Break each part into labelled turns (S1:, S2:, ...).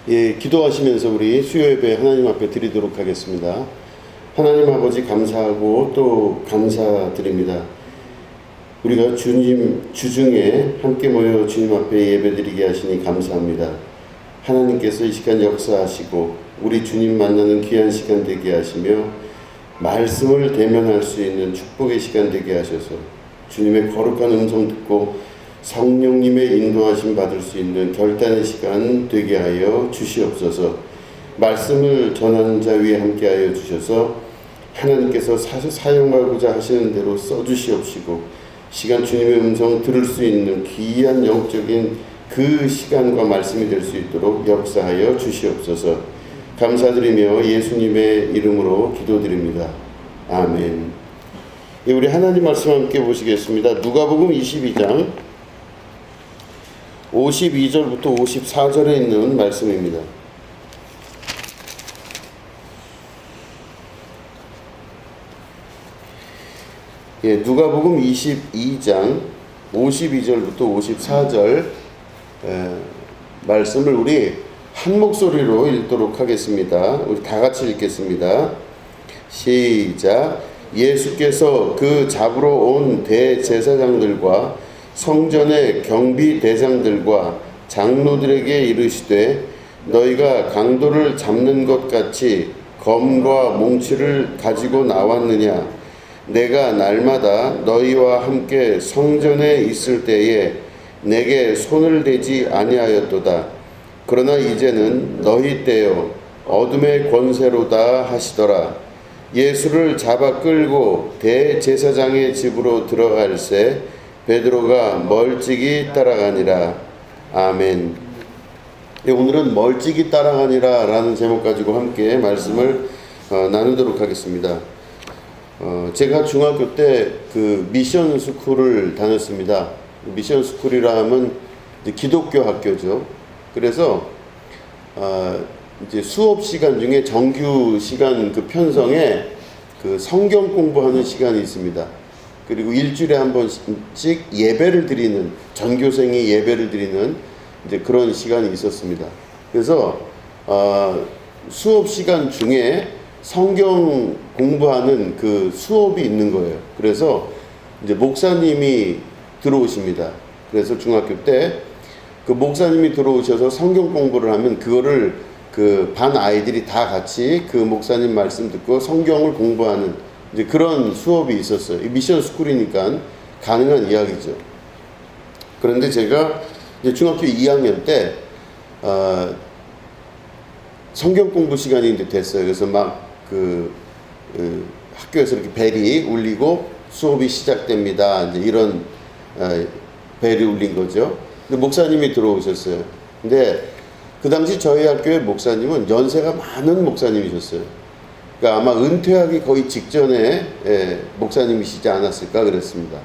S1: 예, 기도하시면서 우리 수요예배 하나님 앞에 드리도록 하겠습니다. 하나님 아버지 감사하고 또 감사드립니다. 우리가 주님 주중에 함께 모여 주님 앞에 예배드리게 하시니 감사합니다. 하나님께서 이 시간 역사하시고 우리 주님 만나는 귀한 시간 되게 하시며 말씀을 대면할 수 있는 축복의 시간 되게 하셔서 주님의 거룩한 음성 듣고 성령님의 인도하심 받을 수 있는 결단의 시간 되게 하여 주시옵소서. 말씀을 전하는 자 위에 함께하여 주셔서 하나님께서 사용하고자 하시는 대로 써주시옵시고 시간 주님의 음성 들을 수 있는 귀한 영적인 그 시간과 말씀이 될 수 있도록 역사하여 주시옵소서. 감사드리며 예수님의 이름으로 기도드립니다. 아멘. 우리 하나님 말씀 함께 보시겠습니다. 누가복음 22장 52절부터 54절에 있는 말씀입니다. 예, 누가복음 22장 52절부터 54절 말씀을 우리 한 목소리로 읽도록 하겠습니다. 우리 다 같이 읽겠습니다. 시작. 예수께서 그 잡으러 온 대제사장들과 성전의 경비대장들과 장로들에게 이르시되 너희가 강도를 잡는 것 같이 검과 몽치를 가지고 나왔느냐? 내가 날마다 너희와 함께 성전에 있을 때에 내게 손을 대지 아니하였도다. 그러나 이제는 너희 때요 어둠의 권세로다 하시더라. 예수를 잡아 끌고 대제사장의 집으로 들어갈새 베드로가 멀찍이 따라가니라. 아멘. 오늘은 멀찍이 따라가니라 라는 제목 가지고 함께 말씀을 나누도록 하겠습니다. 제가 중학교 때 그 미션 스쿨을 다녔습니다. 미션 스쿨이라 하면 이제 기독교 학교죠. 그래서 이제 수업 시간 중에 정규 시간 그 편성에 그 성경 공부하는 시간이 있습니다. 그리고 일주일에 한 번씩 예배를 드리는, 전교생이 예배를 드리는 이제 그런 시간이 있었습니다. 그래서 수업 시간 중에 성경 공부하는 그 수업이 있는 거예요. 그래서 이제 목사님이 들어오십니다. 그래서 중학교 때 그 목사님이 들어오셔서 성경 공부를 하면 그거를 그 반 아이들이 다 같이 그 목사님 말씀 듣고 성경을 공부하는 이제 그런 수업이 있었어요. 미션 스쿨이니까 가능한 이야기죠. 그런데 제가 이제 중학교 2학년 때 성경 공부 시간이 이제 됐어요. 그래서 막 학교에서 이렇게 벨이 울리고 수업이 시작됩니다. 이제 이런 벨이 울린 거죠. 근데 목사님이 들어오셨어요. 근데 그 당시 저희 학교의 목사님은 연세가 많은 목사님이셨어요. 그러니까 아마 은퇴하기 거의 직전에 목사님이시지 않았을까 그랬습니다.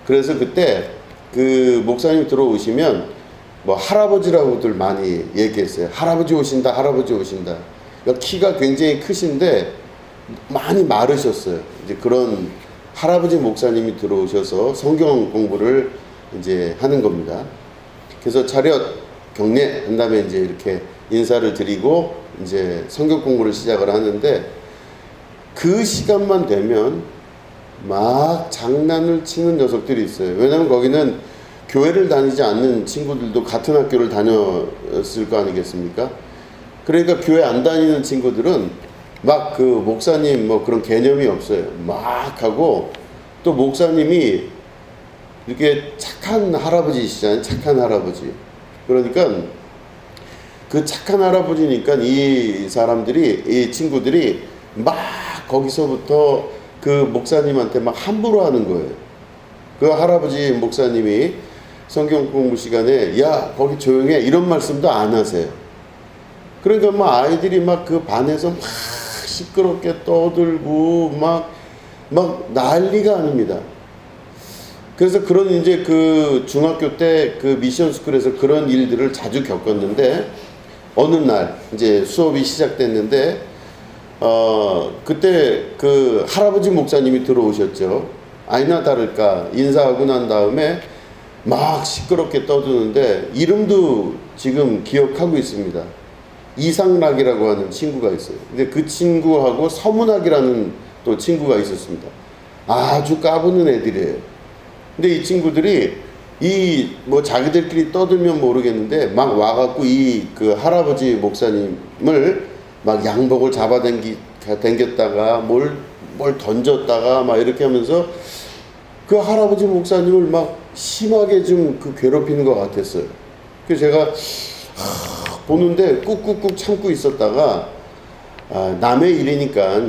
S1: 그래서 그때 그 목사님 들어오시면 뭐 할아버지라고들 많이 얘기했어요. 할아버지 오신다, 할아버지 오신다. 그러니까 키가 굉장히 크신데 많이 마르셨어요. 이제 그런 할아버지 목사님이 들어오셔서 성경 공부를 이제 하는 겁니다. 그래서 차렷 경례 한 다음에 이제 이렇게 인사를 드리고 이제 성경 공부를 시작을 하는데 그 시간만 되면 막 장난을 치는 녀석들이 있어요. 왜냐하면 거기는 교회를 다니지 않는 친구들도 같은 학교를 다녔을 거 아니겠습니까? 그러니까 교회 안 다니는 친구들은 막 그 목사님 뭐 그런 개념이 없어요. 막 하고 또 목사님이 이렇게 착한 할아버지시잖아요. 착한 할아버지. 그러니까 그 착한 할아버지니까 이 사람들이, 이 친구들이 막 거기서부터 그 목사님한테 막 함부로 하는 거예요. 그 할아버지 목사님이 성경 공부 시간에 야 거기 조용해 이런 말씀도 안 하세요. 그러니까 막 아이들이 막 그 반에서 막 시끄럽게 떠들고 막 난리가 아닙니다. 그래서 그런 이제 그 중학교 때 그 미션 스쿨에서 그런 일들을 자주 겪었는데 어느 날 이제 수업이 시작됐는데 그때 그 할아버지 목사님이 들어오셨죠. 아니나 다를까 인사하고 난 다음에 막 시끄럽게 떠드는데 이름도 지금 기억하고 있습니다. 이상락이라고 하는 친구가 있어요. 근데 그 친구하고 서문학이라는 또 친구가 있었습니다. 아주 까부는 애들이에요. 근데 이 친구들이 이 뭐 자기들끼리 떠들면 모르겠는데 막 와갖고 이 그 할아버지 목사님을 막 양복을 잡아당겼다가 뭘 던졌다가 막 이렇게 하면서 그 할아버지 목사님을 막 심하게 좀 그 괴롭히는 것 같았어요. 그래서 제가 보는데 꾹꾹꾹 참고 있었다가 남의 일이니까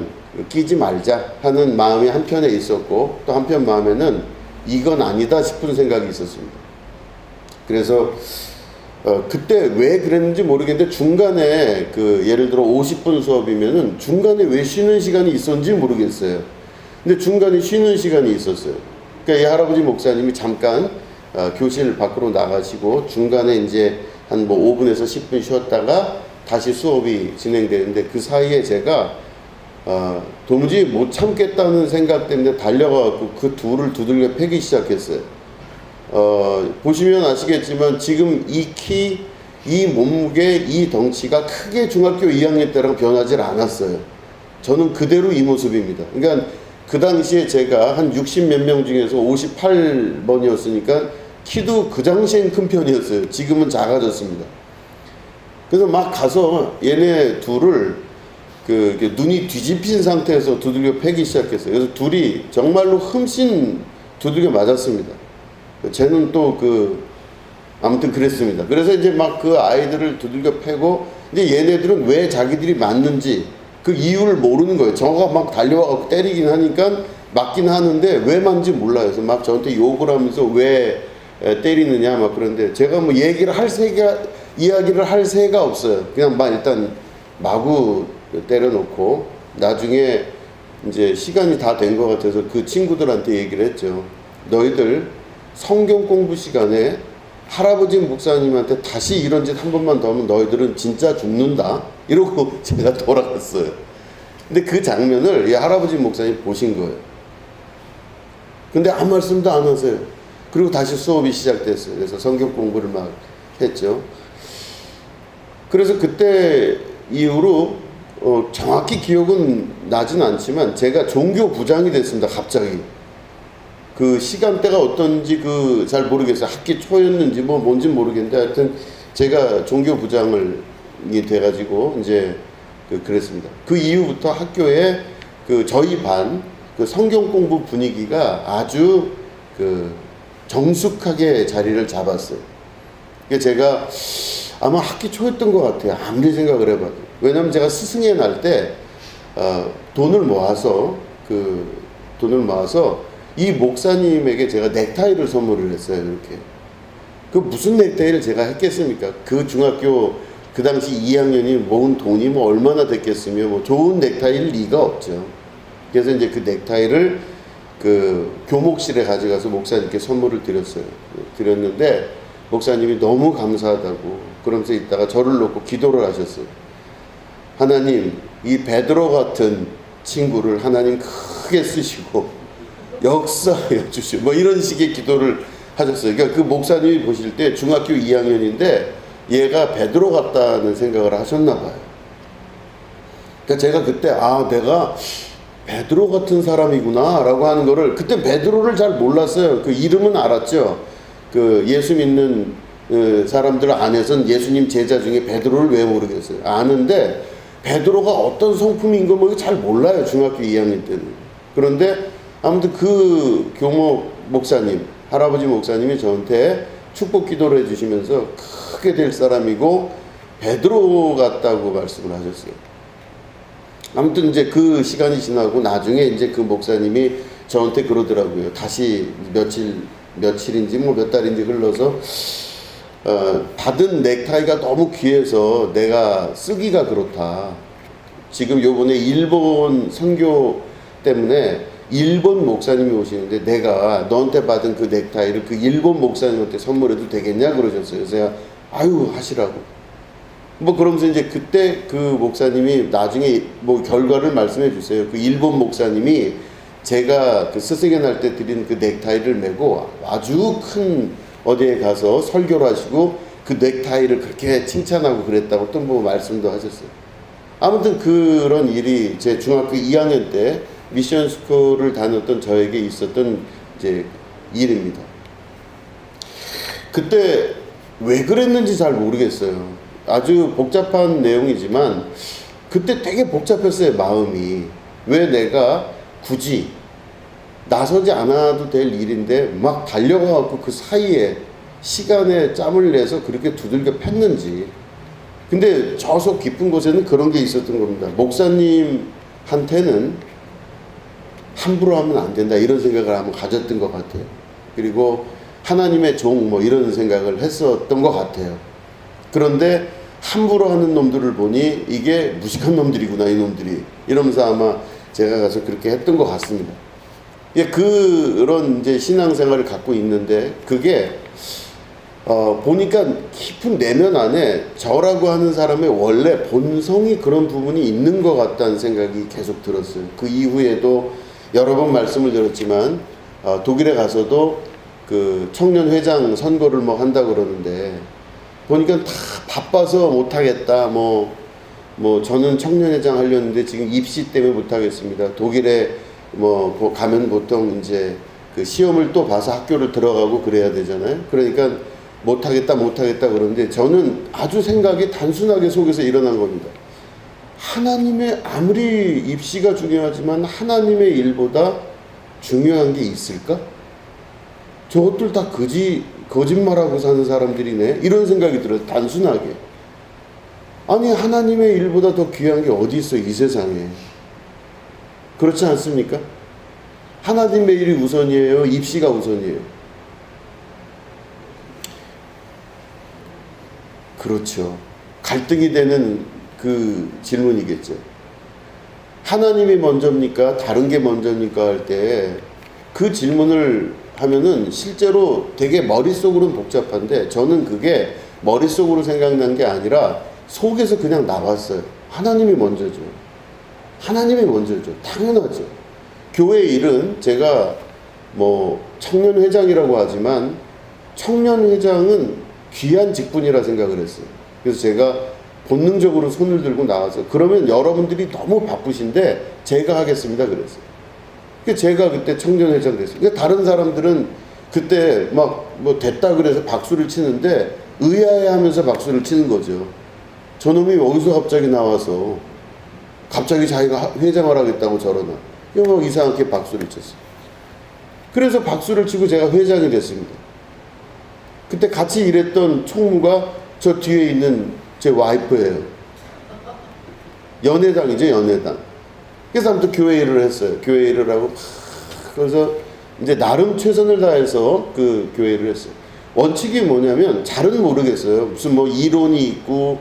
S1: 끼지 말자 하는 마음이 한편에 있었고 또 한편 마음에는 이건 아니다 싶은 생각이 있었습니다. 그래서 그때 왜 그랬는지 모르겠는데 중간에 그 예를 들어 50분 수업이면은 중간에 왜 쉬는 시간이 있었는지 모르겠어요. 근데 중간에 쉬는 시간이 있었어요. 그러니까 이 할아버지 목사님이 잠깐 교실 밖으로 나가시고 중간에 이제 한 뭐 5분에서 10분 쉬었다가 다시 수업이 진행되는데 그 사이에 제가 도무지 못 참겠다는 생각 때문에 달려가고 그 둘을 두들겨 패기 시작했어요. 보시면 아시겠지만 지금 이 키, 이 몸무게, 이 덩치가 크게 중학교 2학년 때랑 변하지 않았어요. 저는 그대로 이 모습입니다. 그러니까 그 당시에 제가 한 60 몇 명 중에서 58번이었으니까 키도 그 당시엔 큰 편이었어요. 지금은 작아졌습니다. 그래서 막 가서 얘네 둘을 눈이 뒤집힌 상태에서 두들겨 패기 시작했어요. 그래서 둘이 정말로 흠씬 두들겨 맞았습니다. 쟤는 또 아무튼 그랬습니다. 그래서 이제 막 그 아이들을 두들겨 패고, 근데 얘네들은 왜 자기들이 맞는지 그 이유를 모르는 거예요. 저가 막 달려와서 때리긴 하니까 맞긴 하는데 왜 맞는지 몰라요. 그래서 막 저한테 욕을 하면서 왜 때리느냐 막 그런데 제가 뭐 이야기를 할 새가 없어요. 그냥 막 일단 마구 때려놓고 나중에 이제 시간이 다 된 것 같아서 그 친구들한테 얘기를 했죠. 너희들 성경 공부 시간에 할아버지 목사님한테 다시 이런 짓 한 번만 더 하면 너희들은 진짜 죽는다. 이러고 제가 돌아갔어요. 근데 그 장면을 이 할아버지 목사님 보신 거예요. 근데 아무 말씀도 안 하세요. 그리고 다시 수업이 시작됐어요. 그래서 성경 공부를 막 했죠. 그래서 그때 이후로 정확히 기억은 나진 않지만 제가 종교 부장이 됐습니다. 갑자기. 그 시간대가 어떤지 잘 모르겠어요. 학기 초였는지 뭐 뭔지 모르겠는데 하여튼 제가 종교 부장이 돼가지고 이제 그랬습니다. 그 이후부터 학교에 저희 반 성경 공부 분위기가 아주 정숙하게 자리를 잡았어요. 그러니까 제가 아마 학기 초였던 것 같아요. 아무리 생각을 해봐도. 왜냐면 제가 스승의 날 때 돈을 모아서 이 목사님에게 제가 넥타이를 선물을 했어요. 이렇게. 무슨 넥타이를 제가 했겠습니까? 중학교 그 당시 2학년이 모은 돈이 뭐 얼마나 됐겠으며 뭐 좋은 넥타이일 리가 없죠. 그래서 이제 그 넥타이를 교목실에 가져가서 목사님께 선물을 드렸는데 목사님이 너무 감사하다고 그러면서 있다가 저를 놓고 기도를 하셨어요. 하나님, 이 베드로 같은 친구를 하나님 크게 쓰시고 역사해 주시고 뭐 이런 식의 기도를 하셨어요. 그러니까 그 목사님이 보실 때 중학교 2학년인데 얘가 베드로 같다는 생각을 하셨나 봐요. 그러니까 제가 그때 내가 베드로 같은 사람이구나 라고 하는 거를 그때 베드로를 잘 몰랐어요. 이름은 알았죠. 예수 믿는 사람들 안에선 예수님 제자 중에 베드로를 왜 모르겠어요. 아는데 베드로가 어떤 성품인 걸 뭐 잘 몰라요. 중학교 2학년 때는. 그런데 아무튼 교목 목사님, 할아버지 목사님이 저한테 축복 기도를 해주시면서 크게 될 사람이고 베드로 같다고 말씀을 하셨어요. 아무튼 이제 그 시간이 지나고 나중에 이제 그 목사님이 저한테 그러더라고요. 다시 며칠인지 뭐 몇 달인지 흘러서 받은 넥타이가 너무 귀해서 내가 쓰기가 그렇다. 지금 요번에 일본 선교 때문에 일본 목사님이 오시는데 내가 너한테 받은 그 넥타이를 일본 목사님한테 선물해도 되겠냐 그러셨어요. 그래서 제가 아유 하시라고. 뭐 그러면서 이제 그때 그 목사님이 나중에 뭐 결과를 말씀해 주세요. 일본 목사님이 제가 스승의 날 때 드린 넥타이를 메고 아주 큰 어디에 가서 설교를 하시고 그 넥타이를 그렇게 칭찬하고 그랬다고 또 뭐 말씀도 하셨어요. 아무튼 그런 일이 제 중학교 2학년 때 미션 스쿨을 다녔던 저에게 있었던 이제 일입니다. 그때 왜 그랬는지 잘 모르겠어요. 아주 복잡한 내용이지만 그때 되게 복잡했어요, 마음이. 왜 내가 굳이 나서지 않아도 될 일인데 막 달려가갖고 그 사이에 시간에 짬을 내서 그렇게 두들겨 팼는지. 근데 저 속 깊은 곳에는 그런 게 있었던 겁니다. 목사님한테는 함부로 하면 안 된다, 이런 생각을 한번 가졌던 것 같아요. 그리고 하나님의 종 뭐 이런 생각을 했었던 것 같아요. 그런데 함부로 하는 놈들을 보니 이게 무식한 놈들이구나, 이 놈들이, 이러면서 아마 제가 가서 그렇게 했던 것 같습니다. 예, 그런 이제 신앙생활을 갖고 있는데 그게 보니까 깊은 내면 안에 저라고 하는 사람의 원래 본성이 그런 부분이 있는 것 같다는 생각이 계속 들었어요. 그 이후에도 여러 번 말씀을 드렸지만 독일에 가서도 그 청년회장 선거를 뭐 한다 그러는데 보니까 다 바빠서 못하겠다, 뭐 저는 청년회장 하려는데 지금 입시 때문에 못하겠습니다. 독일에 뭐 가면 보통 이제 그 시험을 또 봐서 학교를 들어가고 그래야 되잖아요. 그러니까 못하겠다 그러는데 저는 아주 생각이 단순하게 속에서 일어난 겁니다. 하나님의, 아무리 입시가 중요하지만 하나님의 일보다 중요한 게 있을까? 저것들 다 거짓말하고 사는 사람들이네, 이런 생각이 들어요. 단순하게. 아니, 하나님의 일보다 더 귀한 게 어디 있어, 이 세상에. 그렇지 않습니까? 하나님의 일이 우선이에요, 입시가 우선이에요? 그렇죠. 갈등이 되는 그 질문이겠죠. 하나님이 먼저입니까? 다른 게 먼저입니까? 할 때 그 질문을 하면은 실제로 되게 머릿속으로는 복잡한데 저는 그게 머릿속으로 생각난 게 아니라 속에서 그냥 나왔어요. 하나님이 먼저죠. 하나님이 먼저죠. 당연하죠. 교회 일은 제가 뭐 청년회장이라고 하지만 청년회장은 귀한 직분이라 생각을 했어요. 그래서 제가 본능적으로 손을 들고 나와서 그러면 여러분들이 너무 바쁘신데 제가 하겠습니다 그랬어요. 제가 그때 청년회장 됐어요. 그러니까 다른 사람들은 그때 막 뭐 됐다 그래서 박수를 치는데 의아해하면서 박수를 치는 거죠. 저놈이 어디서 갑자기 나와서 갑자기 자기가 회장을 하겠다고 저러나. 막 이상하게 박수를 쳤어요. 그래서 박수를 치고 제가 회장이 됐습니다. 그때 같이 일했던 총무가 저 뒤에 있는 제 와이프예요. 연회당이죠, 연회당. 그래서 아무튼 교회 일을 했어요. 교회 일을 하고 그래서 이제 나름 최선을 다해서 그 교회 일을 했어요. 원칙이 뭐냐면 잘은 모르겠어요. 무슨 뭐 이론이 있고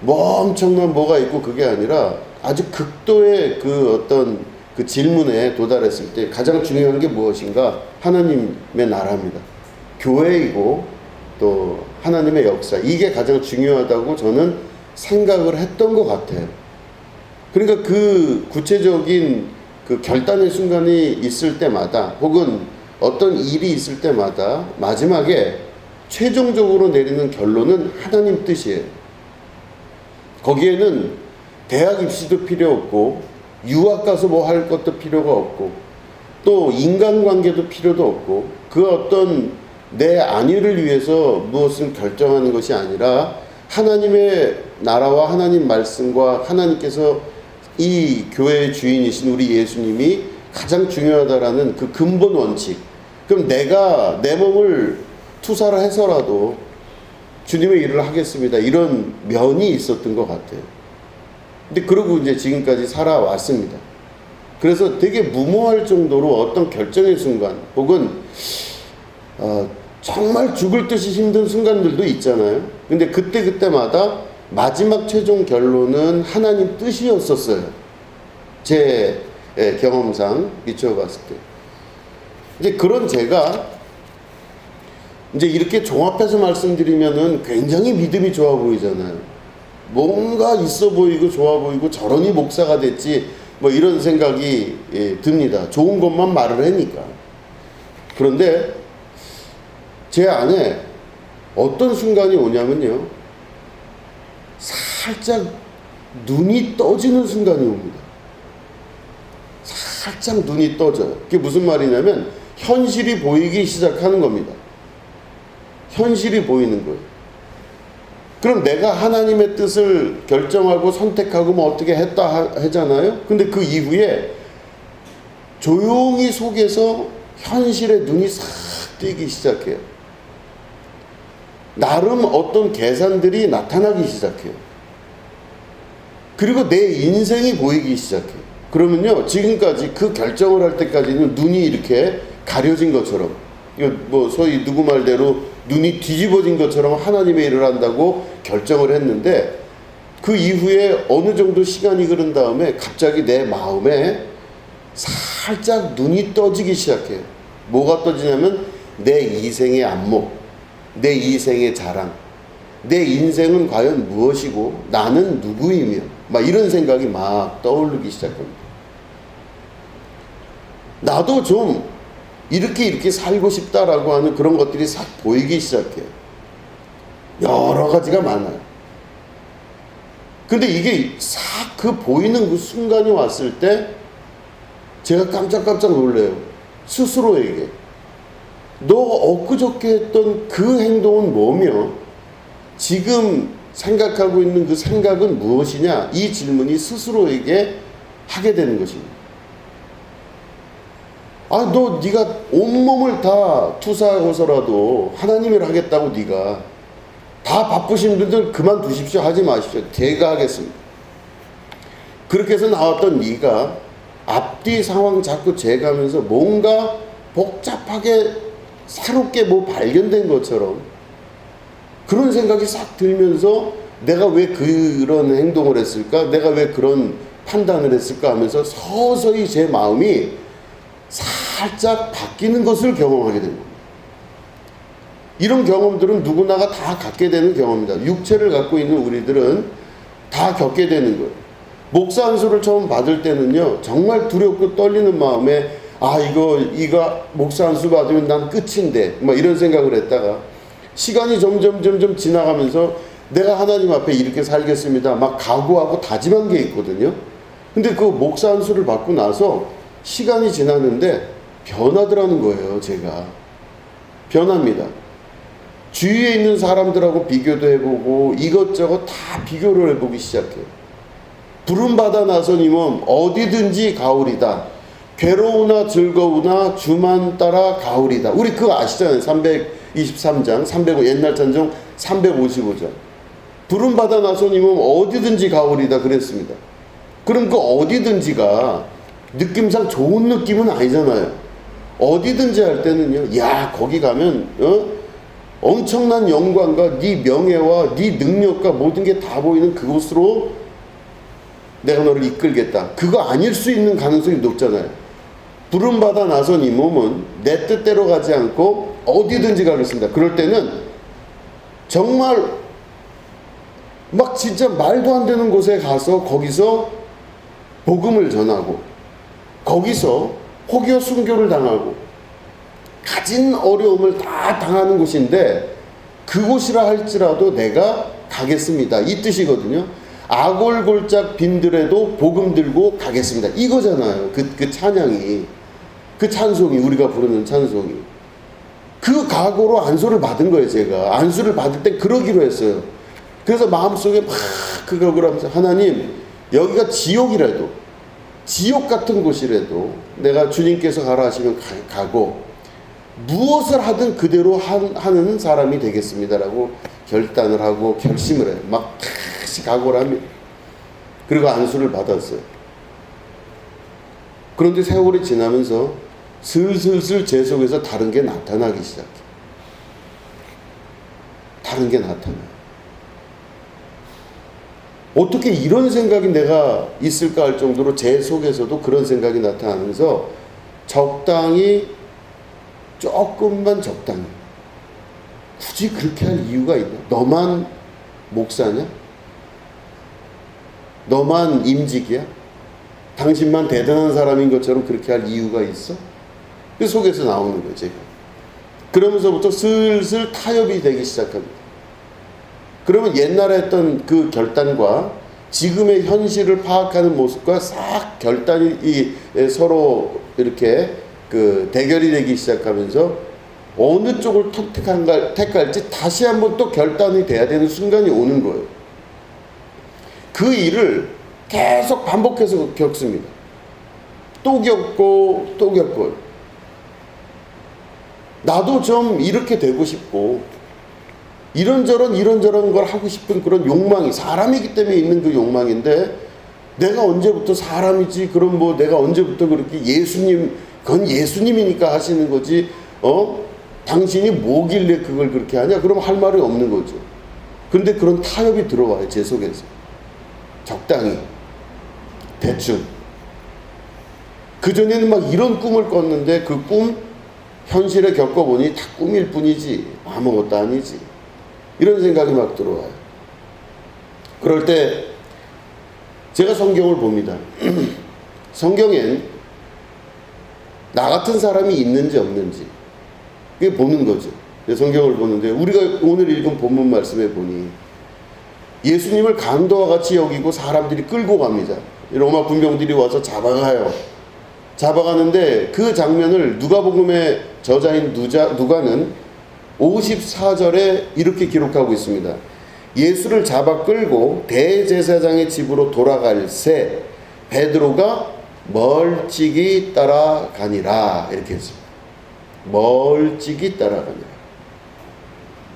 S1: 뭐 엄청난 뭐가 있고 그게 아니라 아주 극도의 그 어떤 그 질문에 도달했을 때 가장 중요한 게 무엇인가? 하나님의 나라입니다. 교회이고 또 하나님의 역사, 이게 가장 중요하다고 저는 생각을 했던 것 같아요. 그러니까 그 구체적인 그 결단의 순간이 있을 때마다 혹은 어떤 일이 있을 때마다 마지막에 최종적으로 내리는 결론은 하나님 뜻이에요. 거기에는 대학 입시도 필요 없고 유학 가서 뭐 할 것도 필요가 없고 또 인간관계도 필요도 없고 그 어떤 내 안위를 위해서 무엇을 결정하는 것이 아니라 하나님의 나라와 하나님 말씀과 하나님께서 이 교회의 주인이신 우리 예수님이 가장 중요하다라는 그 근본 원칙. 그럼 내가 내 몸을 투사를 해서라도 주님의 일을 하겠습니다, 이런 면이 있었던 것 같아요. 근데 그러고 이제 지금까지 살아왔습니다. 그래서 되게 무모할 정도로 어떤 결정의 순간 혹은 정말 죽을 듯이 힘든 순간들도 있잖아요. 근데 그때마다 마지막 최종 결론은 하나님 뜻이었었어요. 제 경험상 비춰봤을 때. 이제 그런 제가 이제 이렇게 종합해서 말씀드리면은 굉장히 믿음이 좋아 보이잖아요. 뭔가 있어 보이고 좋아 보이고 저러니 목사가 됐지 뭐 이런 생각이 듭니다. 좋은 것만 말을 하니까. 그런데 제 안에 어떤 순간이 오냐면요, 살짝 눈이 떠지는 순간이 옵니다. 살짝 눈이 떠져요. 그게 무슨 말이냐면 현실이 보이기 시작하는 겁니다. 현실이 보이는 거예요. 그럼 내가 하나님의 뜻을 결정하고 선택하고 뭐 어떻게 했다 하잖아요. 근데 그 이후에 조용히 속에서 현실의 눈이 싹 뜨기 시작해요. 나름 어떤 계산들이 나타나기 시작해요. 그리고 내 인생이 보이기 시작해요. 그러면요, 지금까지 그 결정을 할 때까지는 눈이 이렇게 가려진 것처럼, 이거 뭐 소위 누구 말대로 눈이 뒤집어진 것처럼 하나님의 일을 한다고 결정을 했는데, 그 이후에 어느 정도 시간이 흐른 다음에 갑자기 내 마음에 살짝 눈이 떠지기 시작해요. 뭐가 떠지냐면 내 이생의 안목, 내 이생의 자랑, 내 인생은 과연 무엇이고 나는 누구이며, 막 이런 생각이 막 떠오르기 시작합니다. 나도 좀 이렇게 살고 싶다라고 하는 그런 것들이 싹 보이기 시작해요. 여러 가지가 많아요. 근데 이게 싹 그 보이는 그 순간이 왔을 때 제가 깜짝깜짝 놀래요. 스스로에게. 너 엊그저께 했던 그 행동은 뭐며 지금 생각하고 있는 그 생각은 무엇이냐, 이 질문이 스스로에게 하게 되는 것입니다. 아, 너 네가 온몸을 다 투사하고서라도 하나님을 하겠다고, 네가 다 바쁘신 분들 그만두십시오, 하지 마십시오, 제가 하겠습니다. 그렇게 해서 나왔던 네가 앞뒤 상황 자꾸 재가면서 뭔가 복잡하게 새롭게 뭐 발견된 것처럼 그런 생각이 싹 들면서 내가 왜 그런 행동을 했을까, 내가 왜 그런 판단을 했을까 하면서 서서히 제 마음이 살짝 바뀌는 것을 경험하게 됩니다. 이런 경험들은 누구나가 다 갖게 되는 경험입니다. 육체를 갖고 있는 우리들은 다 겪게 되는 거예요. 목사 안수를 처음 받을 때는요, 정말 두렵고 떨리는 마음에 이거 목사 안수 받으면 난 끝인데 막 이런 생각을 했다가 시간이 점점 지나가면서 내가 하나님 앞에 이렇게 살겠습니다 막 각오하고 다짐한 게 있거든요. 근데 그 목사 안수를 받고 나서 시간이 지났는데 변하더라는 거예요. 제가 변합니다. 주위에 있는 사람들하고 비교도 해보고 이것저것 다 비교를 해보기 시작해요. 부름받아 나서님은 어디든지 가오리다. 괴로우나 즐거우나 주만 따라 가오리다. 우리 그거 아시잖아요. 323장, 305, 옛날 찬송 355장. 부름받아 나서님은 어디든지 가오리다 그랬습니다. 그럼 그 어디든지가 느낌상 좋은 느낌은 아니잖아요. 어디든지 할 때는요, 야, 거기 가면 엄청난 영광과 네 명예와 네 능력과 모든 게 다 보이는 그곳으로 내가 너를 이끌겠다. 그거 아닐 수 있는 가능성이 높잖아요. 부름받아 나선 이 몸은 내 뜻대로 가지 않고 어디든지 가겠습니다. 그럴 때는 정말 막 진짜 말도 안 되는 곳에 가서 거기서 복음을 전하고 거기서 혹여 순교를 당하고 가진 어려움을 다 당하는 곳인데 그곳이라 할지라도 내가 가겠습니다. 이 뜻이거든요. 아골골짝 빈들에도 복음 들고 가겠습니다. 이거잖아요. 그 찬양이, 그 찬송이, 우리가 부르는 찬송이. 그 각오로 안수를 받은 거예요. 제가 안수를 받을 때 그러기로 했어요. 그래서 마음속에 막 그 각오를 하면서 하나님, 여기가 지옥이라도, 지옥 같은 곳이라도 내가 주님께서 가라 하시면 가고 무엇을 하든 그대로 하는 사람이 되겠습니다라고 결단을 하고 결심을 해요. 막 다시 각오를 합니다. 그리고 안수를 받았어요. 그런데 세월이 지나면서 슬슬 제 속에서 다른 게 나타나기 시작해요. 다른 게 나타나요. 어떻게 이런 생각이 내가 있을까 할 정도로 제 속에서도 그런 생각이 나타나면서 적당히, 조금만 적당히, 굳이 그렇게 할 이유가 있나? 너만 목사냐? 너만 임직이야? 당신만 대단한 사람인 것처럼 그렇게 할 이유가 있어? 그 속에서 나오는 거예요, 제가. 그러면서부터 슬슬 타협이 되기 시작합니다. 그러면 옛날에 했던 그 결단과 지금의 현실을 파악하는 모습과 싹 결단이 서로 이렇게 그 대결이 되기 시작하면서 어느 쪽을 택할지 다시 한번 또 결단이 돼야 되는 순간이 오는 거예요. 그 일을 계속 반복해서 겪습니다. 또 겪고 또 겪고. 나도 좀 이렇게 되고 싶고 이런저런 걸 하고 싶은 그런 욕망이 사람이기 때문에 있는 그 욕망인데, 내가 언제부터 사람이지? 그럼 뭐 내가 언제부터 그렇게 예수님, 그건 예수님이니까 하시는 거지, 당신이 뭐길래 그걸 그렇게 하냐? 그럼 할 말이 없는 거죠. 근데 그런 타협이 들어와요, 제 속에서. 적당히, 대충. 그전에는 막 이런 꿈을 꿨는데 그 꿈 현실에 겪어보니 다 꿈일 뿐이지 아무것도 아니지, 이런 생각이 막 들어와요. 그럴 때 제가 성경을 봅니다. 성경엔 나 같은 사람이 있는지 없는지 그게 보는 거죠. 성경을 보는데 우리가 오늘 읽은 본문 말씀에 보니 예수님을 강도와 같이 여기고 사람들이 끌고 갑니다. 로마 군병들이 와서 잡아가요. 잡아가는데 그 장면을 누가복음의 저자인 누가는 54절에 이렇게 기록하고 있습니다. 예수를 잡아 끌고 대제사장의 집으로 돌아갈 새 베드로가 멀찍이 따라가니라, 이렇게 했습니다. 멀찍이 따라가니라.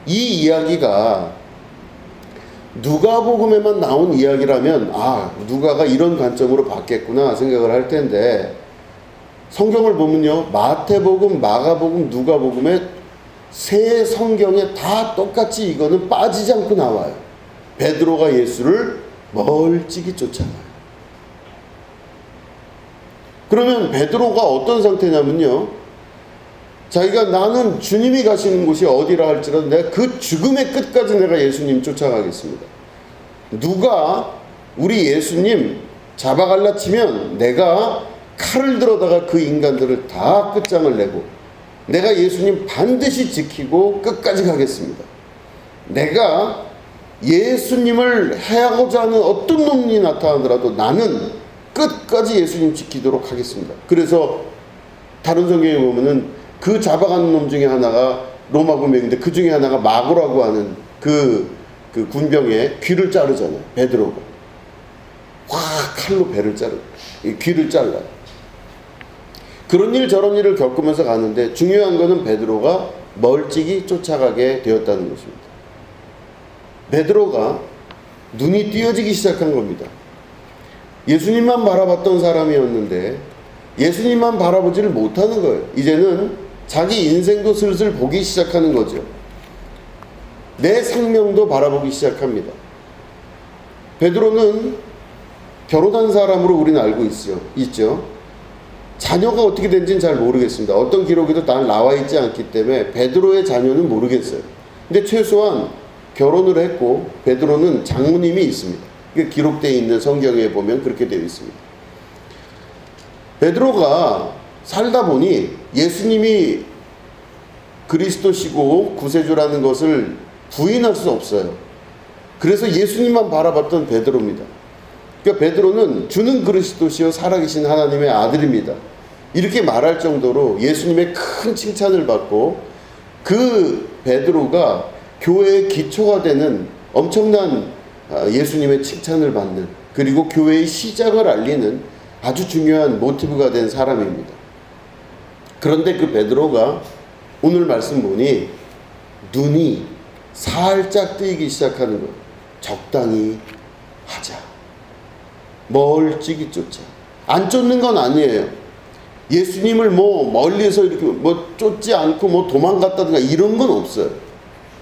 S1: 이 이야기가 누가복음에만 나온 이야기라면 누가가 이런 관점으로 봤겠구나 생각을 할 텐데, 성경을 보면요, 마태복음, 마가복음, 누가복음에 세 성경에 다 똑같이 이거는 빠지지 않고 나와요. 베드로가 예수를 멀찍이 쫓아가요. 그러면 베드로가 어떤 상태냐면요, 자기가 나는 주님이 가시는 곳이 어디라 할지라도 내가 그 죽음의 끝까지 내가 예수님 쫓아가겠습니다. 누가 우리 예수님 잡아갈라 치면 내가 칼을 들어다가 그 인간들을 다 끝장을 내고 내가 예수님 반드시 지키고 끝까지 가겠습니다. 내가 예수님을 해하고자 하는 어떤 놈이 나타나더라도 나는 끝까지 예수님 지키도록 하겠습니다. 그래서 다른 성경에 보면은 그 잡아가는 놈 중에 하나가 로마 군병인데 그 중에 하나가 마고라고 하는 그 군병의 귀를 자르잖아요. 베드로가 확 칼로 배를 귀를 잘라요. 그런 일 저런 일을 겪으면서 가는데 중요한 거는 베드로가 멀찍이 쫓아가게 되었다는 것입니다. 베드로가 눈이 띄어지기 시작한 겁니다. 예수님만 바라봤던 사람이었는데 예수님만 바라보지를 못하는 거예요. 이제는 자기 인생도 슬슬 보기 시작하는 거죠. 내 생명도 바라보기 시작합니다. 베드로는 결혼한 사람으로 우리는 알고 있죠. 자녀가 어떻게 된지는 잘 모르겠습니다. 어떤 기록에도 다 나와 있지 않기 때문에 베드로의 자녀는 모르겠어요. 근데 최소한 결혼을 했고 베드로는 장모님이 있습니다. 기록되어 있는 성경에 보면 그렇게 되어 있습니다. 베드로가 살다 보니 예수님이 그리스도시고 구세주라는 것을 부인할 수 없어요. 그래서 예수님만 바라봤던 베드로입니다. 그러니까 베드로는 주는 그리스도시요 살아계신 하나님의 아들입니다. 이렇게 말할 정도로 예수님의 큰 칭찬을 받고 그 베드로가 교회의 기초가 되는 엄청난 예수님의 칭찬을 받는, 그리고 교회의 시작을 알리는 아주 중요한 모티브가 된 사람입니다. 그런데 그 베드로가 오늘 말씀 보니 눈이 살짝 뜨이기 시작하는 거예요. 적당히 하자. 멀찍이 쫓아. 안 쫓는 건 아니에요. 예수님을 멀리서 이렇게 쫓지 않고 도망갔다든가 이런 건 없어요.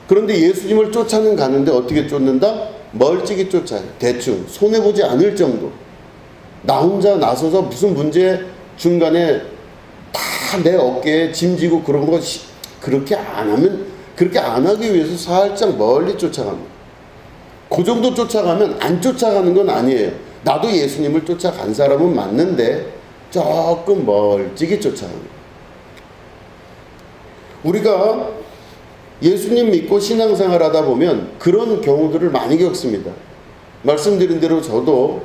S1: 그런데 예수님을 쫓아는 가는데 어떻게 쫓는다? 멀찍이 쫓아요. 대충 손해보지 않을 정도. 나 혼자 나서서 무슨 문제 중간에 다 내 어깨에 짐지고 그런 거 그렇게 안 하기 위해서 살짝 멀리 쫓아갑니다. 그 정도 쫓아가면 안 쫓아가는 건 아니에요. 나도 예수님을 쫓아간 사람은 맞는데 조금 멀찍이 쫓아갑니다. 우리가 예수님 믿고 신앙생활 하다 보면 그런 경우들을 많이 겪습니다. 말씀드린 대로 저도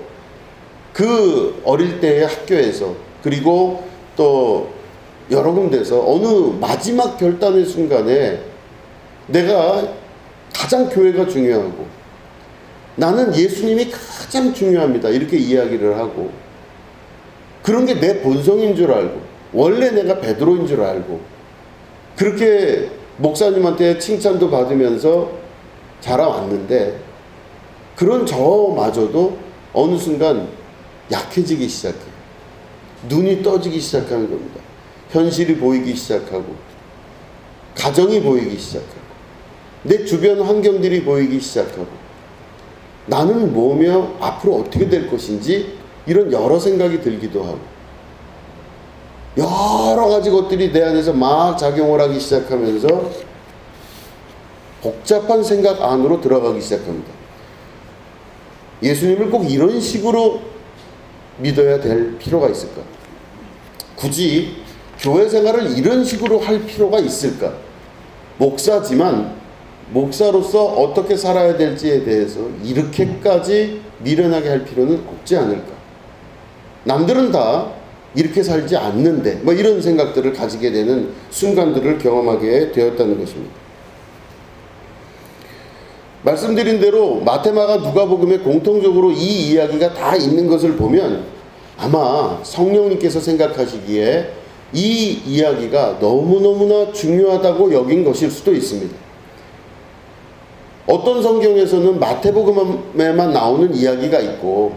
S1: 그 어릴 때의 학교에서 그리고 또 여러 군데서 어느 마지막 결단의 순간에 내가 가장 교회가 중요하고 나는 예수님이 가장 중요합니다. 이렇게 이야기를 하고 그런 게 내 본성인 줄 알고 원래 내가 베드로인 줄 알고 그렇게 목사님한테 칭찬도 받으면서 자라왔는데 그런 저마저도 어느 순간 약해지기 시작해요. 눈이 떠지기 시작하는 겁니다. 현실이 보이기 시작하고 가정이 보이기 시작하고 내 주변 환경들이 보이기 시작하고 나는 뭐며 앞으로 어떻게 될 것인지 이런 여러 생각이 들기도 하고 여러 가지 것들이 내 안에서 막 작용을 하기 시작하면서 복잡한 생각 안으로 들어가기 시작합니다. 예수님을 꼭 이런 식으로 믿어야 될 필요가 있을까? 굳이 교회 생활을 이런 식으로 할 필요가 있을까? 목사지만 목사로서 어떻게 살아야 될지에 대해서 이렇게까지 미련하게 할 필요는 없지 않을까? 남들은 다 이렇게 살지 않는데 뭐 이런 생각들을 가지게 되는 순간들을 경험하게 되었다는 것입니다. 말씀드린 대로 마태마가 누가복음에 공통적으로 이 이야기가 다 있는 것을 보면 아마 성령님께서 생각하시기에 이 이야기가 너무너무나 중요하다고 여긴 것일 수도 있습니다. 어떤 성경에서는 마태복음에만 나오는 이야기가 있고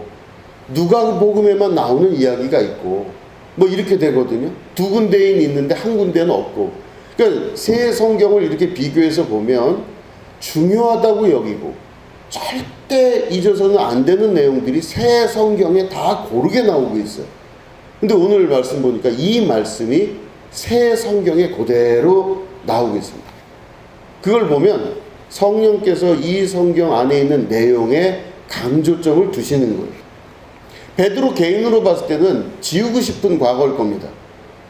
S1: 누가복음에만 나오는 이야기가 있고 뭐 이렇게 되거든요. 두 군데에 있는데 한 군데는 없고. 그러니까 세 성경을 이렇게 비교해서 보면 중요하다고 여기고 절대 잊어서는 안 되는 내용들이 세 성경에 다 고르게 나오고 있어요. 근데 오늘 말씀 보니까 이 말씀이 새 성경에 그대로 나오고 있습니다. 그걸 보면 성령께서 이 성경 안에 있는 내용에 강조점을 두시는 거예요. 베드로 개인으로 봤을 때는 지우고 싶은 과거일 겁니다.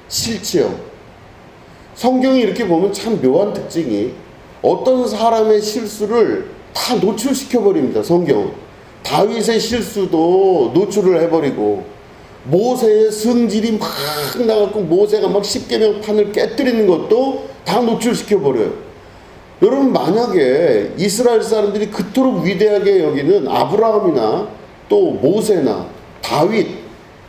S1: 싫지요. 성경이 이렇게 보면 참 묘한 특징이 어떤 사람의 실수를 다 노출시켜버립니다. 성경은. 다윗의 실수도 노출을 해버리고 모세의 성질이 막 나갖고 모세가 막 십계명판을 깨뜨리는 것도 다 노출시켜버려요. 여러분 만약에 이스라엘 사람들이 그토록 위대하게 여기는 아브라함이나 또 모세나 다윗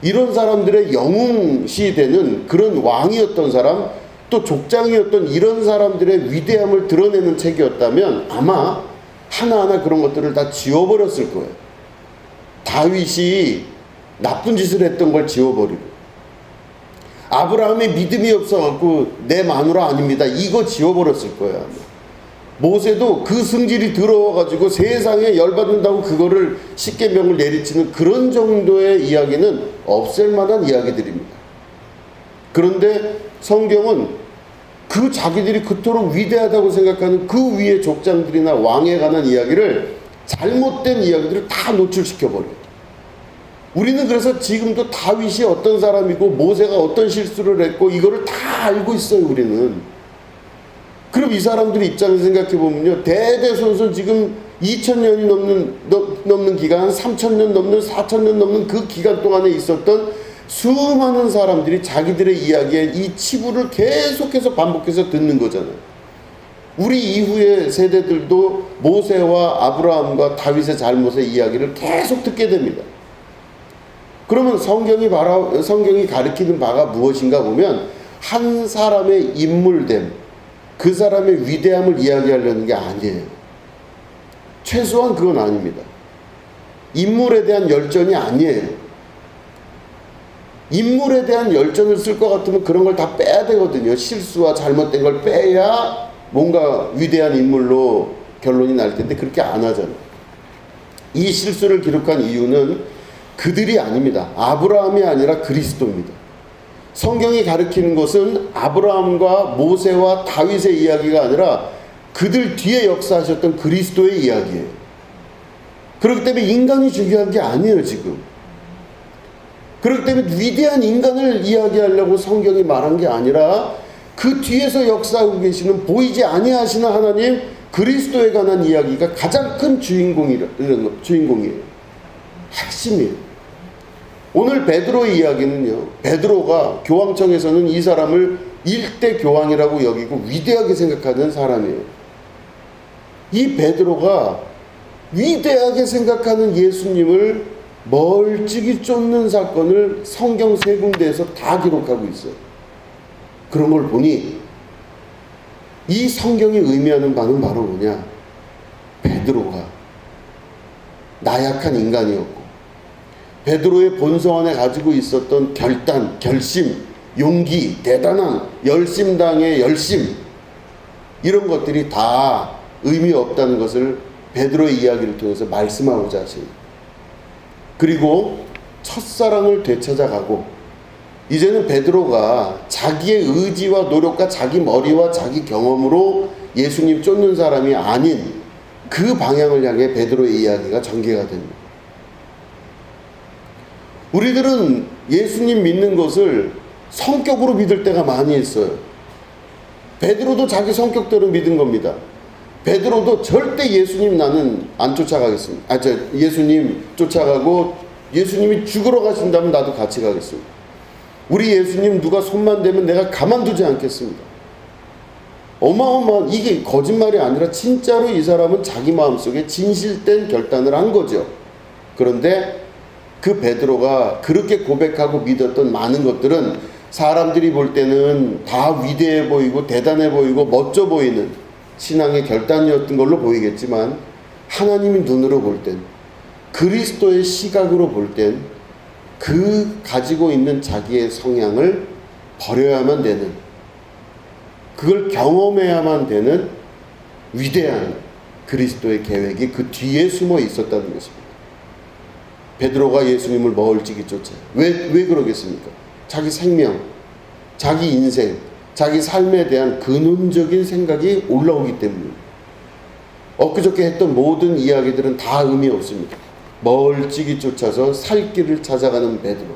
S1: 이런 사람들의 영웅시 되는 그런 왕이었던 사람 또 족장이었던 이런 사람들의 위대함을 드러내는 책이었다면 아마 하나하나 그런 것들을 다 지워버렸을 거예요. 다윗이 나쁜 짓을 했던 걸 지워버리고 아브라함의 믿음이 없어갖고 내 마누라 아닙니다 이거 지워버렸을 거예요. 아마. 모세도 그 성질이 들어와가지고 세상에 열받는다고 그거를 십계명을 내리치는 그런 정도의 이야기는 없앨 만한 이야기들입니다. 그런데 성경은 그 자기들이 그토록 위대하다고 생각하는 그 위의 족장들이나 왕에 관한 이야기를 잘못된 이야기들을 다 노출시켜버려요. 우리는 그래서 지금도 다윗이 어떤 사람이고 모세가 어떤 실수를 했고 이거를 다 알고 있어요. 우리는. 그럼 이 사람들 입장에서 생각해보면요. 대대손손 지금 2000년이 넘는 기간, 3000년 넘는 4000년 넘는 그 기간 동안에 있었던 수많은 사람들이 자기들의 이야기에 이 치부를 계속해서 반복해서 듣는 거잖아요. 우리 이후의 세대들도 모세와 아브라함과 다윗의 잘못의 이야기를 계속 듣게 됩니다. 그러면 성경이 가리키는 바가 무엇인가 보면 한 사람의 인물됨, 그 사람의 위대함을 이야기하려는 게 아니에요. 최소한 그건 아닙니다. 인물에 대한 열전이 아니에요. 인물에 대한 열전을 쓸 것 같으면 그런 걸 다 빼야 되거든요. 실수와 잘못된 걸 빼야 뭔가 위대한 인물로 결론이 날 텐데 그렇게 안 하잖아요. 이 실수를 기록한 이유는 그들이 아닙니다. 아브라함이 아니라 그리스도입니다. 성경이 가리키는 것은 아브라함과 모세와 다윗의 이야기가 아니라 그들 뒤에 역사하셨던 그리스도의 이야기예요. 그렇기 때문에 인간이 중요한 게 아니에요. 지금. 그렇기 때문에 위대한 인간을 이야기하려고 성경이 말한 게 아니라 그 뒤에서 역사하고 계시는 보이지 아니하시는 하나님 그리스도에 관한 이야기가 가장 큰 주인공이에요. 핵심이에요. 오늘 베드로의 이야기는요, 베드로가 교황청에서는 이 사람을 일대 교황이라고 여기고 위대하게 생각하는 사람이에요. 이 베드로가 위대하게 생각하는 예수님을 멀찍이 쫓는 사건을 성경 세 군데에서 다 기록하고 있어요. 그런 걸 보니 이 성경이 의미하는 바는 바로 뭐냐? 베드로가 나약한 인간이었고 베드로의 본성 안에 가지고 있었던 결단, 결심, 용기, 대단함, 열심당의 열심, 이런 것들이 다 의미 없다는 것을 베드로의 이야기를 통해서 말씀하고자 하십니다. 그리고 첫사랑을 되찾아가고 이제는 베드로가 자기의 의지와 노력과 자기 머리와 자기 경험으로 예수님 쫓는 사람이 아닌 그 방향을 향해 베드로의 이야기가 전개가 됩니다. 우리들은 예수님 믿는 것을 성격으로 믿을 때가 많이 있어요. 베드로도 자기 성격대로 믿은 겁니다. 베드로도 절대 예수님 나는 안 쫓아가겠습니다. 예수님 쫓아가고 예수님이 죽으러 가신다면 나도 같이 가겠습니다. 우리 예수님 누가 손만 대면 내가 가만두지 않겠습니다. 어마어마한, 이게 거짓말이 아니라 진짜로 이 사람은 자기 마음속에 진실된 결단을 한 거죠. 그런데 그 베드로가 그렇게 고백하고 믿었던 많은 것들은 사람들이 볼 때는 다 위대해 보이고 대단해 보이고 멋져 보이는 신앙의 결단이었던 걸로 보이겠지만, 하나님의 눈으로 볼 땐, 그리스도의 시각으로 볼 땐 그 가지고 있는 자기의 성향을 버려야만 되는, 그걸 경험해야만 되는 위대한 그리스도의 계획이 그 뒤에 숨어 있었다는 것입니다. 베드로가 예수님을 멀찍이 쫓아요. 왜 그러겠습니까? 자기 생명, 자기 인생, 자기 삶에 대한 근원적인 생각이 올라오기 때문입니다. 엊그저께 했던 모든 이야기들은 다 의미 없습니다. 멀찍이 쫓아서 살 길을 찾아가는 베드로.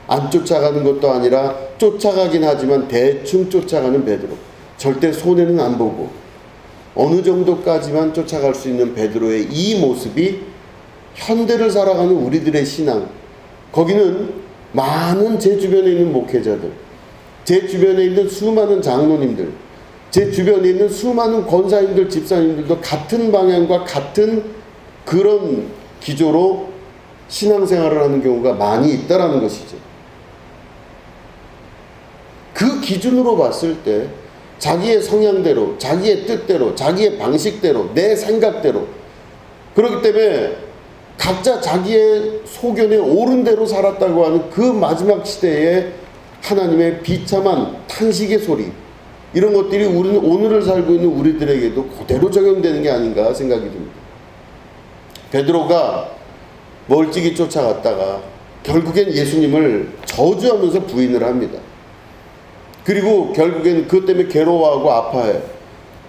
S1: 안 쫓아가는 것도 아니라 쫓아가긴 하지만 대충 쫓아가는 베드로. 절대 손해는 안 보고 어느 정도까지만 쫓아갈 수 있는 베드로의 이 모습이 현대를 살아가는 우리들의 신앙, 거기는 많은 제 주변에 있는 목회자들, 제 주변에 있는 수많은 장로님들, 제 주변에 있는 수많은 권사님들, 집사님들도 같은 방향과 같은 그런 기조로 신앙생활을 하는 경우가 많이 있다라는 것이죠. 그 기준으로 봤을 때 자기의 성향대로, 자기의 뜻대로, 자기의 방식대로, 내 생각대로, 그렇기 때문에 각자 자기의 소견에 옳은 대로 살았다고 하는 그 마지막 시대에 하나님의 비참한 탄식의 소리, 이런 것들이 우리는 오늘을 살고 있는 우리들에게도 그대로 적용되는 게 아닌가 생각이 듭니다. 베드로가 멀찍이 쫓아갔다가 결국엔 예수님을 저주하면서 부인을 합니다. 그리고 결국엔 그것 때문에 괴로워하고 아파해요.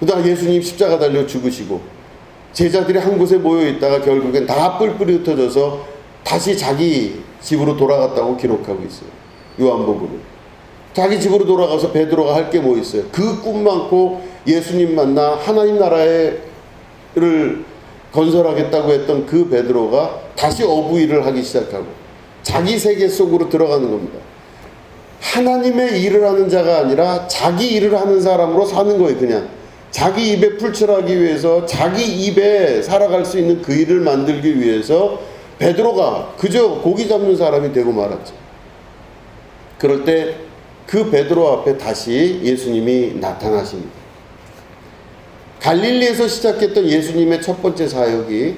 S1: 그다음 예수님 십자가 달려 죽으시고 제자들이 한 곳에 모여 있다가 결국엔 다 뿔뿔이 흩어져서 다시 자기 집으로 돌아갔다고 기록하고 있어요. 요한복음은. 자기 집으로 돌아가서 베드로가 할 게 뭐 있어요? 그 꿈 많고 예수님 만나 하나님 나라를 건설하겠다고 했던 그 베드로가 다시 어부일을 하기 시작하고 자기 세계 속으로 들어가는 겁니다. 하나님의 일을 하는 자가 아니라 자기 일을 하는 사람으로 사는 거예요. 그냥 자기 입에 풀칠하기 위해서, 자기 입에 살아갈 수 있는 그 일을 만들기 위해서 베드로가 그저 고기 잡는 사람이 되고 말았죠. 그럴 때 그 베드로 앞에 다시 예수님이 나타나십니다. 갈릴리에서 시작했던 예수님의 첫 번째 사역이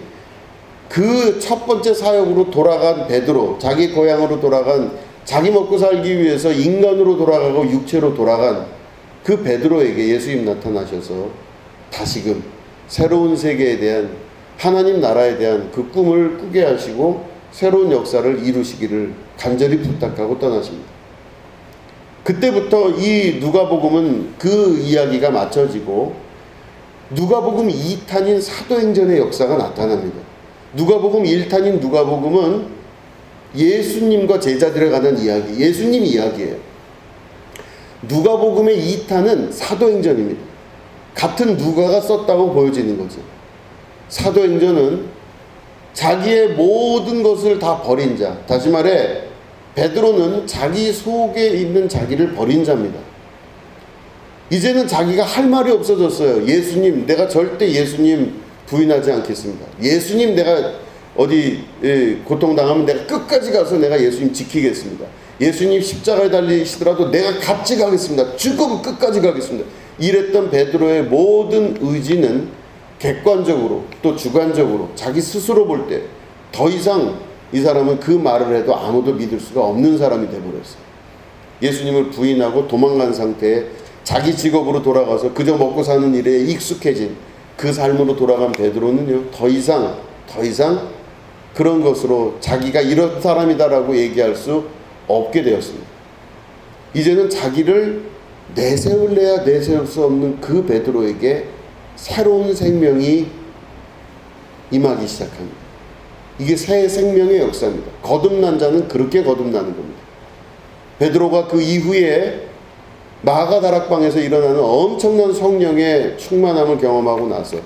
S1: 그 첫 번째 사역으로 돌아간 베드로, 자기 고향으로 돌아간, 자기 먹고 살기 위해서 인간으로 돌아가고 육체로 돌아간 그 베드로에게 예수님 나타나셔서 다시금 새로운 세계에 대한, 하나님 나라에 대한 그 꿈을 꾸게 하시고 새로운 역사를 이루시기를 간절히 부탁하고 떠나십니다. 그때부터 이 누가복음은 그 이야기가 맞춰지고 누가복음 2탄인 사도행전의 역사가 나타납니다. 누가복음 1탄인 누가복음은 예수님과 제자들에 관한 이야기, 예수님 이야기예요. 누가복음의 2탄은 사도행전입니다. 같은 누가가 썼다고 보여지는 거죠. 사도행전은 자기의 모든 것을 다 버린 자, 다시 말해 베드로는 자기 속에 있는 자기를 버린 자입니다. 이제는 자기가 할 말이 없어졌어요. 예수님, 내가 절대 예수님 부인하지 않겠습니다. 예수님, 내가 어디 고통당하면 내가 끝까지 가서 내가 예수님 지키겠습니다. 예수님 십자가에 달리시더라도 내가 같이 가겠습니다. 죽음 끝까지 가겠습니다. 이랬던 베드로의 모든 의지는 객관적으로 또 주관적으로 자기 스스로 볼 때 더 이상 이 사람은 그 말을 해도 아무도 믿을 수가 없는 사람이 되어버렸어요. 예수님을 부인하고 도망간 상태에 자기 직업으로 돌아가서 그저 먹고 사는 일에 익숙해진 그 삶으로 돌아간 베드로는요, 더 이상 그런 것으로 자기가 이런 사람이다라고 얘기할 수 없게 되었습니다. 이제는 자기를 내세울래야 내세울 수 없는 그 베드로에게 새로운 생명이 임하기 시작합니다. 이게 새 생명의 역사입니다. 거듭난 자는 그렇게 거듭나는 겁니다. 베드로가 그 이후에 마가다락방에서 일어나는 엄청난 성령의 충만함을 경험하고 나서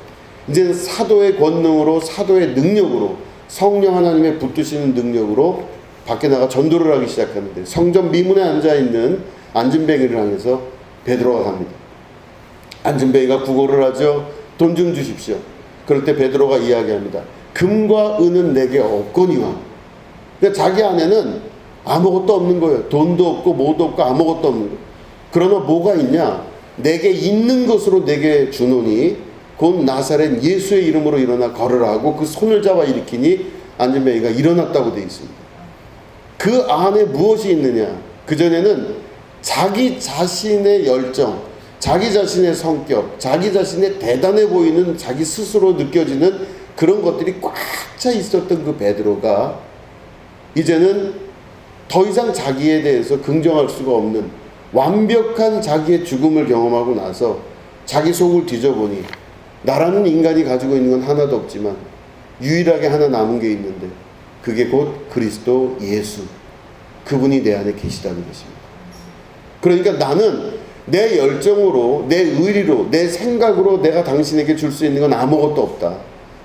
S1: 이제 사도의 권능으로, 사도의 능력으로, 성령 하나님의 붙드시는 능력으로 밖에 나가 전도를 하기 시작하는데, 성전 미문에 앉아있는 안진뱅이를 향해서 베드로가 갑니다. 안진뱅이가 구걸을 하죠. 돈 좀 주십시오. 그럴 때 베드로가 이야기합니다. 금과 은은 내게 없거니와. 그러니까 자기 안에는 아무것도 없는 거예요. 돈도 없고 뭐도 없고 아무것도 없는 거예요. 그러나 뭐가 있냐? 내게 있는 것으로 내게 주노니 곧 나사렛 예수의 이름으로 일어나 걸으라 하고 그 손을 잡아 일으키니 안진뱅이가 일어났다고 되어 있습니다. 그 안에 무엇이 있느냐? 그전에는 자기 자신의 열정, 자기 자신의 성격, 자기 자신의 대단해 보이는 자기 스스로 느껴지는 그런 것들이 꽉 차 있었던 그 베드로가 이제는 더 이상 자기에 대해서 긍정할 수가 없는 완벽한 자기의 죽음을 경험하고 나서 자기 속을 뒤져보니 나라는 인간이 가지고 있는 건 하나도 없지만 유일하게 하나 남은 게 있는데 그게 곧 그리스도 예수, 그분이 내 안에 계시다는 것입니다. 그러니까 나는 내 열정으로, 내 의리로, 내 생각으로 내가 당신에게 줄 수 있는 건 아무것도 없다.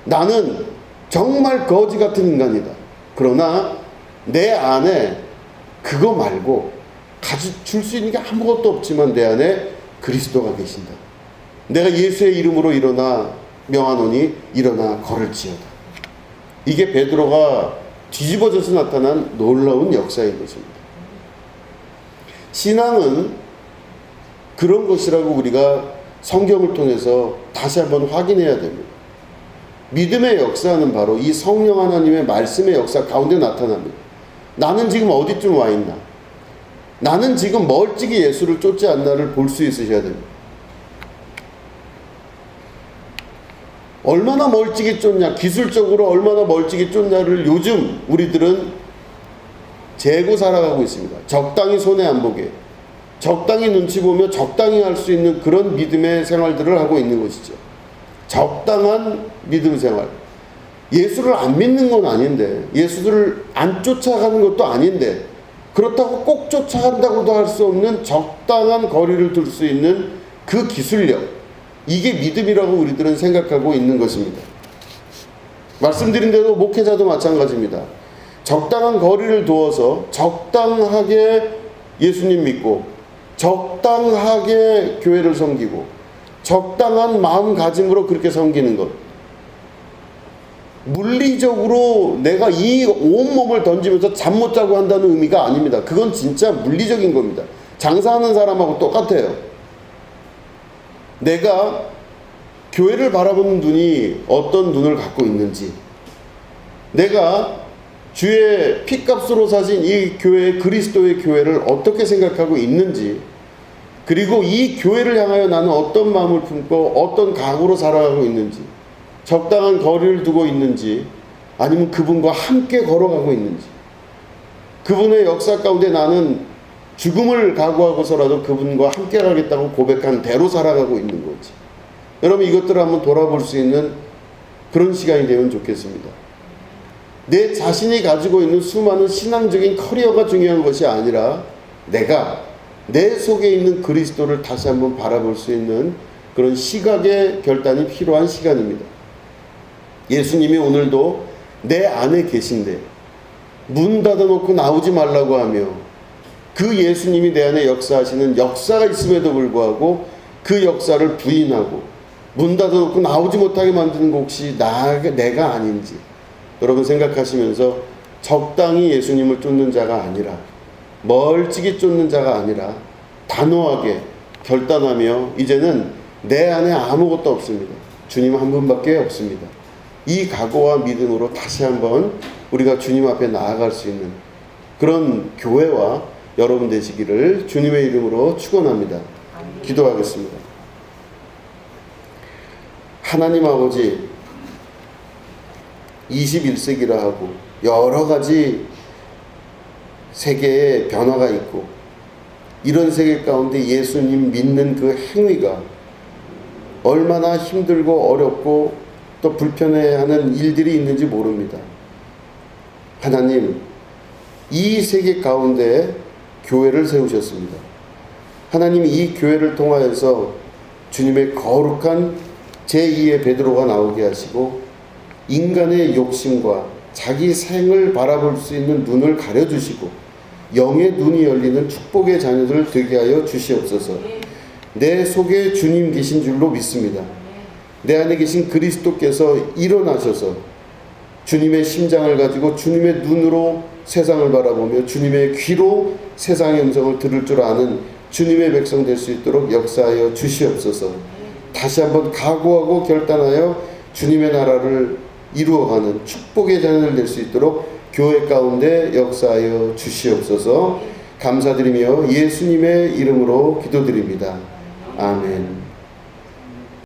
S1: 나는 정말 거지 같은 인간이다. 그러나 내 안에 그거 말고 줄 수 있는 게 아무것도 없지만 내 안에 그리스도가 계신다. 내가 예수의 이름으로 일어나 명하노니 일어나 걸을지어다. 이게 베드로가 뒤집어져서 나타난 놀라운 역사인 것입니다. 신앙은 그런 것이라고 우리가 성경을 통해서 다시 한번 확인해야 됩니다. 믿음의 역사는 바로 이 성령 하나님의 말씀의 역사 가운데 나타납니다. 나는 지금 어디쯤 와 있나? 나는 지금 멀찍이 예수를 쫓지 않나를 볼 수 있으셔야 됩니다. 얼마나 멀찍이 쫓냐, 기술적으로 얼마나 멀찍이 쫓냐를 요즘 우리들은 재고 살아가고 있습니다. 적당히 손해 안 보게, 적당히 눈치 보며 적당히 할 수 있는 그런 믿음의 생활들을 하고 있는 것이죠. 적당한 믿음 생활. 예수를 안 믿는 건 아닌데, 예수를 안 쫓아가는 것도 아닌데, 그렇다고 꼭 쫓아간다고도 할 수 없는 적당한 거리를 둘 수 있는 그 기술력, 이게 믿음이라고 우리들은 생각하고 있는 것입니다. 말씀드린 대로 목회자도 마찬가지입니다. 적당한 거리를 두어서 적당하게 예수님 믿고 적당하게 교회를 섬기고 적당한 마음가짐으로 그렇게 섬기는 것, 물리적으로 내가 이 온몸을 던지면서 잠 못 자고 한다는 의미가 아닙니다. 그건 진짜 물리적인 겁니다. 장사하는 사람하고 똑같아요. 내가 교회를 바라보는 눈이 어떤 눈을 갖고 있는지, 내가 주의 핏값으로 사신 이 교회, 그리스도의 교회를 어떻게 생각하고 있는지, 그리고 이 교회를 향하여 나는 어떤 마음을 품고 어떤 각오로 살아가고 있는지, 적당한 거리를 두고 있는지, 아니면 그분과 함께 걸어가고 있는지, 그분의 역사 가운데 나는 죽음을 각오하고서라도 그분과 함께 가겠다고 고백한 대로 살아가고 있는 거지. 여러분, 이것들을 한번 돌아볼 수 있는 그런 시간이 되면 좋겠습니다. 내 자신이 가지고 있는 수많은 신앙적인 커리어가 중요한 것이 아니라 내가 내 속에 있는 그리스도를 다시 한번 바라볼 수 있는 그런 시각의 결단이 필요한 시간입니다. 예수님이 오늘도 내 안에 계신데 문 닫아놓고 나오지 말라고 하며 그 예수님이 내 안에 역사하시는 역사가 있음에도 불구하고 그 역사를 부인하고 문 닫아놓고 나오지 못하게 만드는 거 혹시 내가 아닌지 여러분 생각하시면서 적당히 예수님을 쫓는 자가 아니라 멀찍이 쫓는 자가 아니라 단호하게 결단하며 이제는 내 안에 아무것도 없습니다. 주님 한 분밖에 없습니다. 이 각오와 믿음으로 다시 한번 우리가 주님 앞에 나아갈 수 있는 그런 교회와 여러분 되시기를 주님의 이름으로 축원합니다. 기도하겠습니다. 하나님 아버지, 21세기라 하고 여러 가지 세계의 변화가 있고 이런 세계 가운데 예수님 믿는 그 행위가 얼마나 힘들고 어렵고 또 불편해하는 일들이 있는지 모릅니다. 하나님, 이 세계 가운데 교회를 세우셨습니다. 하나님, 이 교회를 통하여서 주님의 거룩한 제2의 베드로가 나오게 하시고 인간의 욕심과 자기 생을 바라볼 수 있는 눈을 가려주시고 영의 눈이 열리는 축복의 자녀들 되게 하여 주시옵소서. 내 속에 주님 계신 줄로 믿습니다. 내 안에 계신 그리스도께서 일어나셔서 주님의 심장을 가지고 주님의 눈으로 세상을 바라보며 주님의 귀로 세상의 음성을 들을 줄 아는 주님의 백성 될 수 있도록 역사하여 주시옵소서. 다시 한번 각오하고 결단하여 주님의 나라를 이루어가는 축복의 자녀들 될 수 있도록 교회 가운데 역사하여 주시옵소서. 감사드리며 예수님의 이름으로 기도드립니다. 아멘.